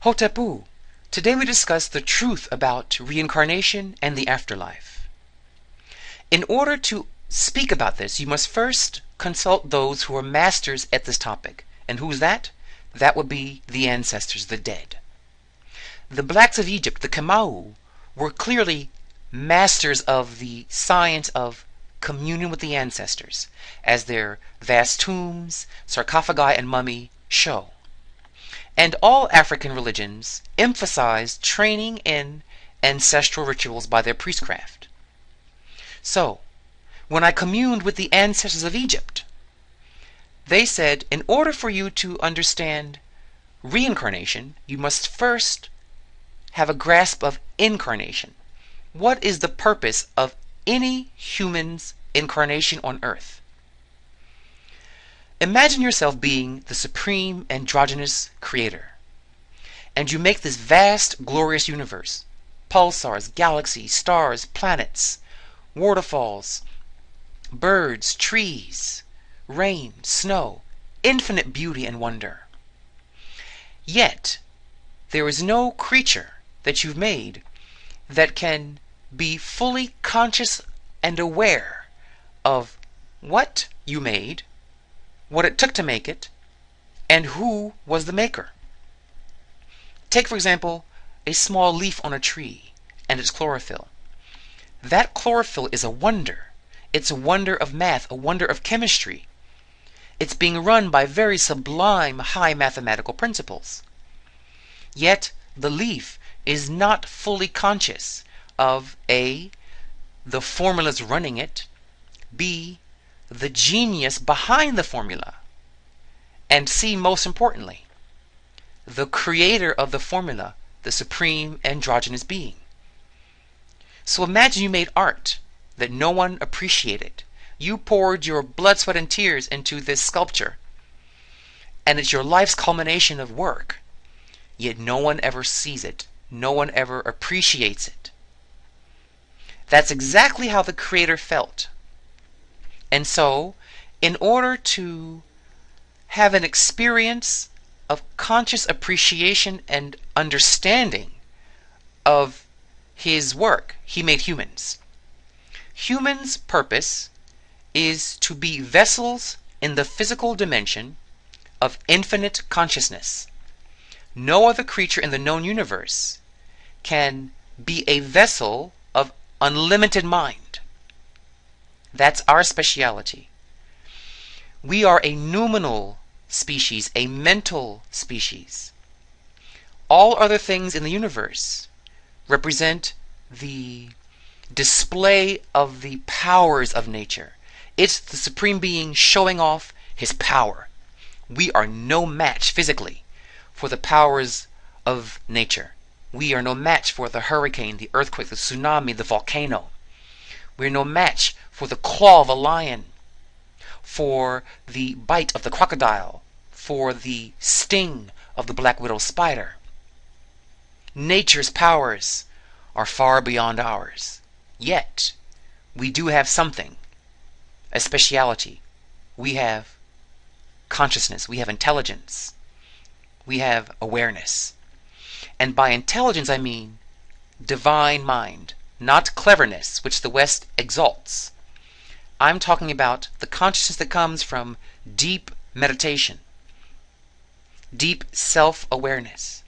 Hotepu, today we discuss the truth about reincarnation and the afterlife. In order to speak about this, you must first consult those who are masters at this topic. And who's that? That would be the ancestors, the dead. The blacks of Egypt, the Kamau, were clearly masters of the science of communion with the ancestors, as their vast tombs, sarcophagi, and mummy show. And all African religions emphasize training in ancestral rituals by their priestcraft. So, when I communed with the ancestors of Egypt, they said, in order for you to understand reincarnation, you must first have a grasp of incarnation. What is the purpose of any human's incarnation on earth? Imagine yourself being the supreme androgynous creator, and you make this vast, glorious universe, pulsars, galaxies, stars, planets, waterfalls, birds, trees, rain, snow, infinite beauty and wonder. Yet, there is no creature that you've made that can be fully conscious and aware of what you made, what it took to make it, and who was the maker. Take, for example, a small leaf on a tree and its chlorophyll. That chlorophyll is a wonder. It's a wonder of math, a wonder of chemistry. It's being run by very sublime high mathematical principles. Yet, the leaf is not fully conscious of A, the formulas running it, B, the genius behind the formula, and C, most importantly, the creator of the formula, the supreme androgynous being. So imagine you made art that no one appreciated. You poured your blood, sweat, and tears into this sculpture, and it's your life's culmination of work, yet no one ever sees it. No one ever appreciates it. That's exactly how the Creator felt. And so, in order to have an experience of conscious appreciation and understanding of His work, He made humans. Humans' purpose is to be vessels in the physical dimension of infinite consciousness. No other creature in the known universe can be a vessel of unlimited mind. That's our speciality. We are a noumenal species, a mental species. All other things in the universe represent the display of the powers of nature. It's the Supreme Being showing off His power. We are no match physically for the powers of nature. We are no match for the hurricane, the earthquake, the tsunami, the volcano. We are no match for the claw of a lion, for the bite of the crocodile, for the sting of the black widow spider. Nature's powers are far beyond ours. Yet, we do have something, a speciality. We have consciousness, we have intelligence, we have awareness. And by intelligence I mean divine mind, not cleverness, which the West exalts. I'm talking about the consciousness that comes from deep meditation, deep self-awareness.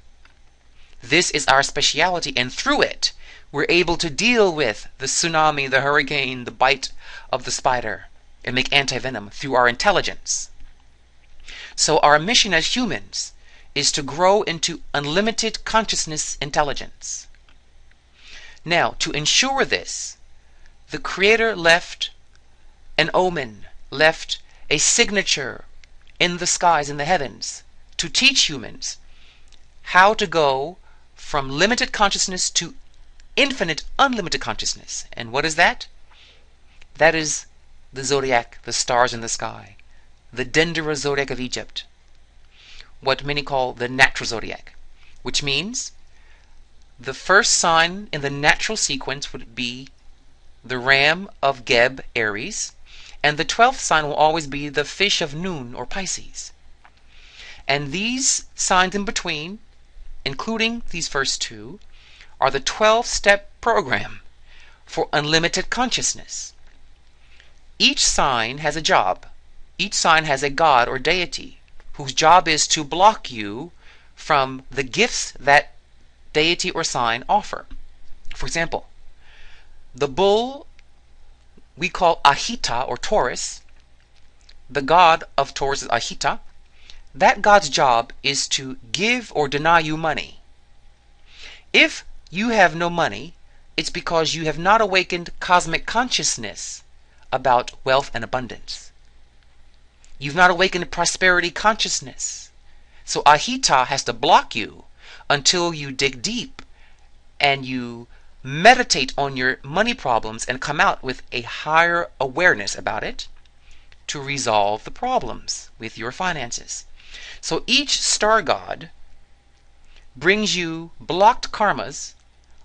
This is our speciality, and through it we're able to deal with the tsunami, the hurricane, the bite of the spider, and make anti-venom through our intelligence. So our mission as humans is to grow into unlimited consciousness intelligence. Now, to ensure this, the Creator left an omen, left a signature in the skies, in the heavens, to teach humans how to go from limited consciousness to infinite, unlimited consciousness. And what is that? That is the zodiac, the stars in the sky, the Dendera zodiac of Egypt, what many call the natural zodiac, which means the first sign in the natural sequence would be the ram of Geb, Aries, and the 12th sign will always be the fish of Nun, or Pisces. And these signs in between including these first two, are the 12-step program for unlimited consciousness. Each sign has a job. Each sign has a god or deity whose job is to block you from the gifts that deity or sign offer. For example, the bull we call Ahita or Taurus. The god of Taurus is Ahita. That god's job is to give or deny you money. If you have no money, it's because you have not awakened cosmic consciousness about wealth and abundance. You've not awakened prosperity consciousness. So Ahita has to block you until you dig deep and you meditate on your money problems and come out with a higher awareness about it to resolve the problems with your finances. So each star god brings you blocked karmas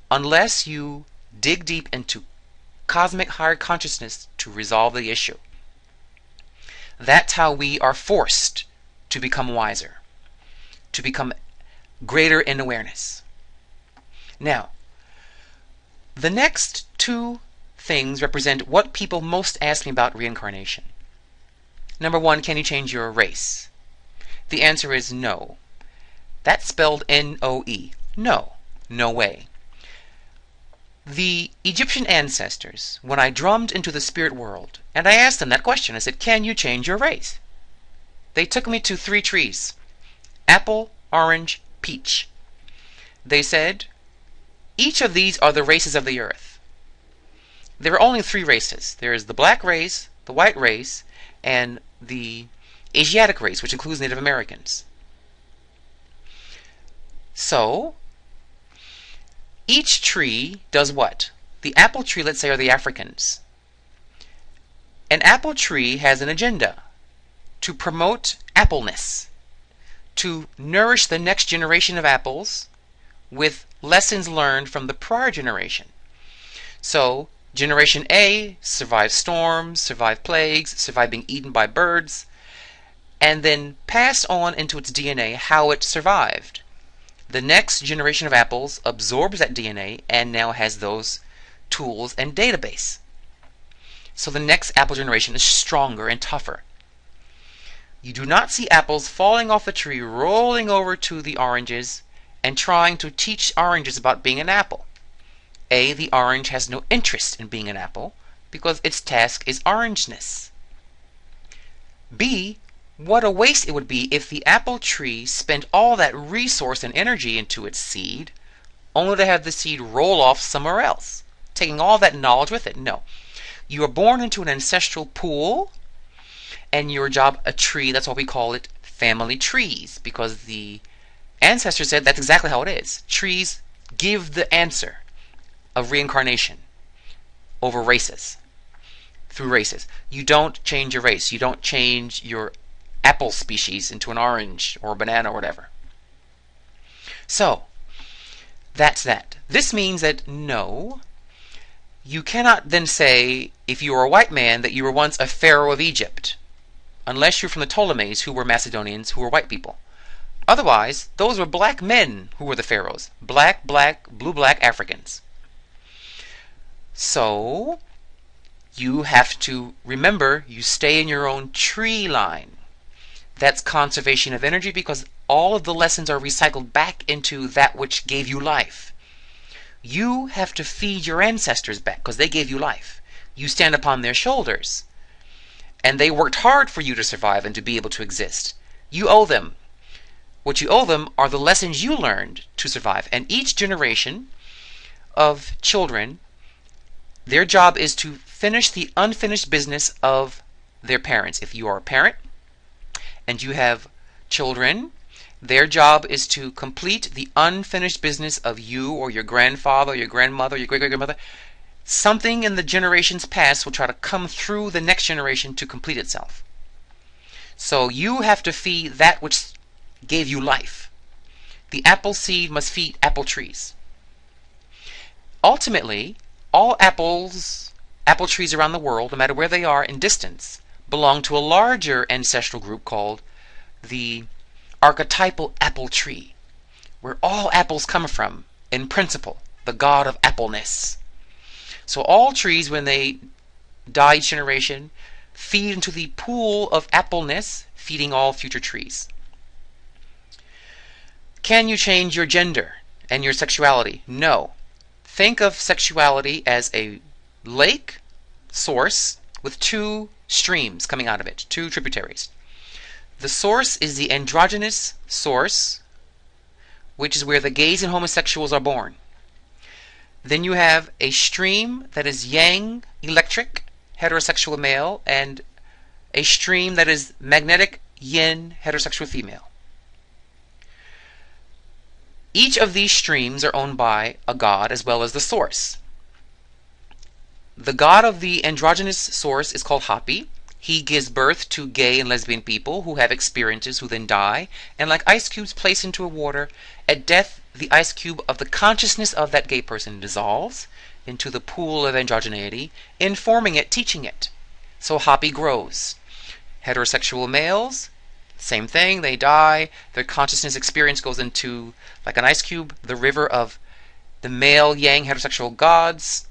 unless you dig deep into cosmic higher consciousness to resolve the issue. That's how we are forced to become wiser, to become greater in awareness. Now, the next two things represent what people most ask me about reincarnation. Number one, can you change your race? The answer is no. That's spelled N-O-E. No. No way. The Egyptian ancestors, when I drummed into the spirit world, and I asked them that question, I said, can you change your race? They took me to 3 trees. Apple, orange, peach. They said, each of these are the races of the earth. There are only 3 races. There is the black race, the white race, and the Asiatic race, which includes Native Americans. So, each tree does what? The apple tree, let's say, are the Africans. An apple tree has an agenda to promote appleness, to nourish the next generation of apples with lessons learned from the prior generation. So, Generation A survived storms, survived plagues, survived being eaten by birds, and then passed on into its DNA how it survived. The next generation of apples absorbs that DNA and now has those tools and database. So the next apple generation is stronger and tougher. You do not see apples falling off the tree, rolling over to the oranges, and trying to teach oranges about being an apple. A, the orange has no interest in being an apple because its task is orangeness. B, what a waste it would be if the apple tree spent all that resource and energy into its seed only to have the seed roll off somewhere else, taking all that knowledge with it. No. You are born into an ancestral pool, and your job, a tree, that's why we call it family trees, because the ancestors said that's exactly how it is. Trees give the answer of reincarnation over races, through races. You don't change your race. You don't change your apple species into an orange or a banana or whatever. So, that's that. This means that no, you cannot then say, if you are a white man, that you were once a pharaoh of Egypt, unless you're from the Ptolemies, who were Macedonians, who were white people. Otherwise, those were black men who were the pharaohs. Black, blue-black Africans. So, you have to remember, you stay in your own tree line. That's conservation of energy, because all of the lessons are recycled back into that which gave you life. You have to feed your ancestors back, because they gave you life. You stand upon their shoulders. And they worked hard for you to survive and to be able to exist. You owe them. What you owe them are the lessons you learned to survive. And each generation of children, their job is to finish the unfinished business of their parents. If you are a parent and you have children, their job is to complete the unfinished business of you or your grandfather, or your grandmother, your great-great-grandmother. Something in the generations past will try to come through the next generation to complete itself. So you have to feed that which gave you life. The apple seed must feed apple trees. Ultimately, all apple trees around the world, no matter where they are in distance, belong to a larger ancestral group called the archetypal apple tree, where all apples come from, in principle, the god of appleness. So all trees, when they die each generation, feed into the pool of appleness, feeding all future trees. Can you change your gender and your sexuality? No. Think of sexuality as a lake source with two streams coming out of it, two tributaries. The source is the androgynous source, which is where the gays and homosexuals are born. Then you have a stream that is yang, electric, heterosexual male, and a stream that is magnetic, yin, heterosexual female. Each of these streams are owned by a god as well as the source. The god of the androgynous source is called Hapi. He gives birth to gay and lesbian people who have experiences who then die, and like ice cubes placed into a water, at death the ice cube of the consciousness of that gay person dissolves into the pool of androgeneity, informing it, teaching it. So Hapi grows. Heterosexual males, same thing, they die, their consciousness experience goes into, like an ice cube, the river of the male yang heterosexual gods,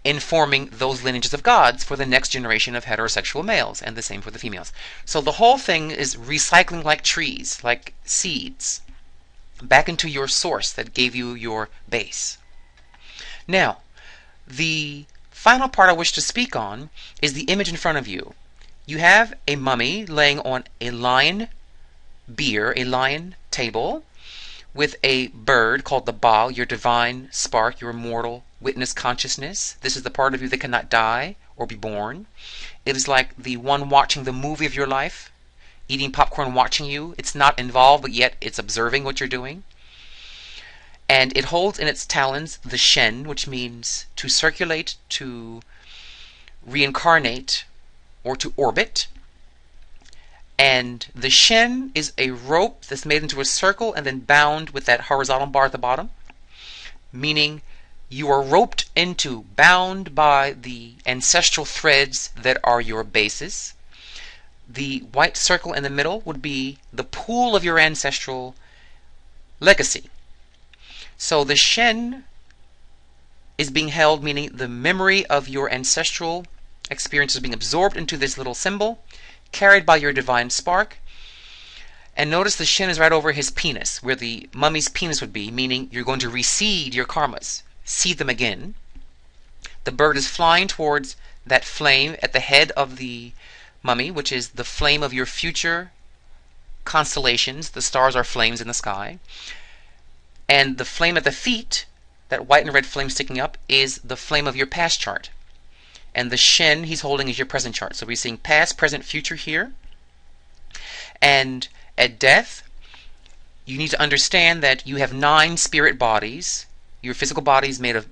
informing those lineages of gods for the next generation of heterosexual males, and the same for the females. So the whole thing is recycling like trees, like seeds, back into your source that gave you your base. Now, the final part I wish to speak on is the image in front of you. You have a mummy laying on a lion bier, a lion table, with a bird called the Ba, your divine spark, your immortal witness consciousness. This is the part of you that cannot die or be born. It is like the one watching the movie of your life, eating popcorn, watching you. It's not involved, but yet it's observing what you're doing. And it holds in its talons the Shen, which means to circulate, to reincarnate, or to orbit. And the Shen is a rope that's made into a circle and then bound with that horizontal bar at the bottom, meaning you are roped into, bound by the ancestral threads that are your basis. The white circle in the middle would be the pool of your ancestral legacy. So the Shen is being held, meaning the memory of your ancestral experience is being absorbed into this little symbol, carried by your divine spark. And notice the Shen is right over his penis, where the mummy's penis would be, meaning you're going to reseed your karmas, seed them again. The bird is flying towards that flame at the head of the mummy, which is the flame of your future constellations. The stars are flames in the sky. And the flame at the feet, that white and red flame sticking up, is the flame of your past chart. And the Shen he's holding is your present chart. So we're seeing past, present, future here. And at death, you need to understand that you have 9 spirit bodies. Your physical body is made of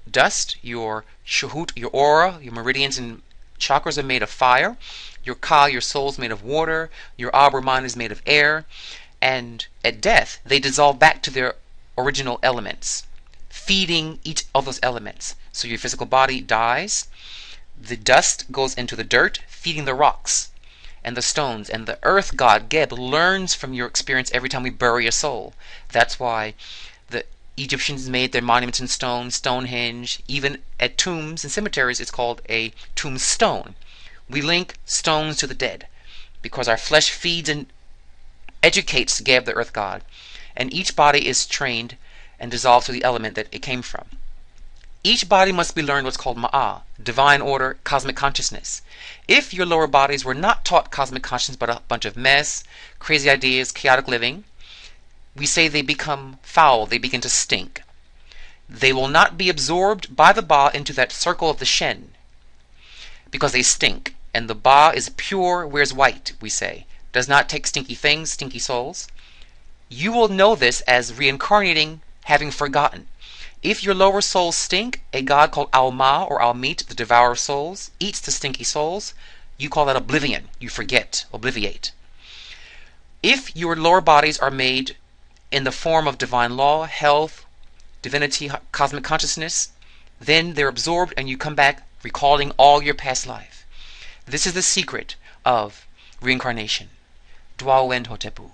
dust. Your shahut, your aura, your meridians and chakras are made of fire. Your ka, your soul, is made of water. Your ab, or mind, is made of air. And at death, they dissolve back to their original elements, feeding each of those elements. So your physical body dies. The dust goes into the dirt, feeding the rocks and the stones. And the earth god, Geb, learns from your experience every time we bury a soul. That's why the Egyptians made their monuments in stone, Stonehenge. Even at tombs and cemeteries, it's called a tombstone. We link stones to the dead because our flesh feeds and educates Geb, the earth god. And each body is trained and dissolved to the element that it came from. Each body must be learned what's called Ma'ah, divine order, cosmic consciousness. If your lower bodies were not taught cosmic consciousness but a bunch of mess, crazy ideas, chaotic living, we say they become foul, they begin to stink. They will not be absorbed by the Ba into that circle of the Shen because they stink. And the Ba is pure, wears white, we say. Does not take stinky things, stinky souls. You will know this as reincarnating, having forgotten. If your lower souls stink, a god called Alma or Almit, the devourer of souls, eats the stinky souls. You call that oblivion. You forget, obliviate. If your lower bodies are made in the form of divine law, health, divinity, cosmic consciousness, then they're absorbed and you come back recalling all your past life. This is the secret of reincarnation. Dwa Wen Hotepu.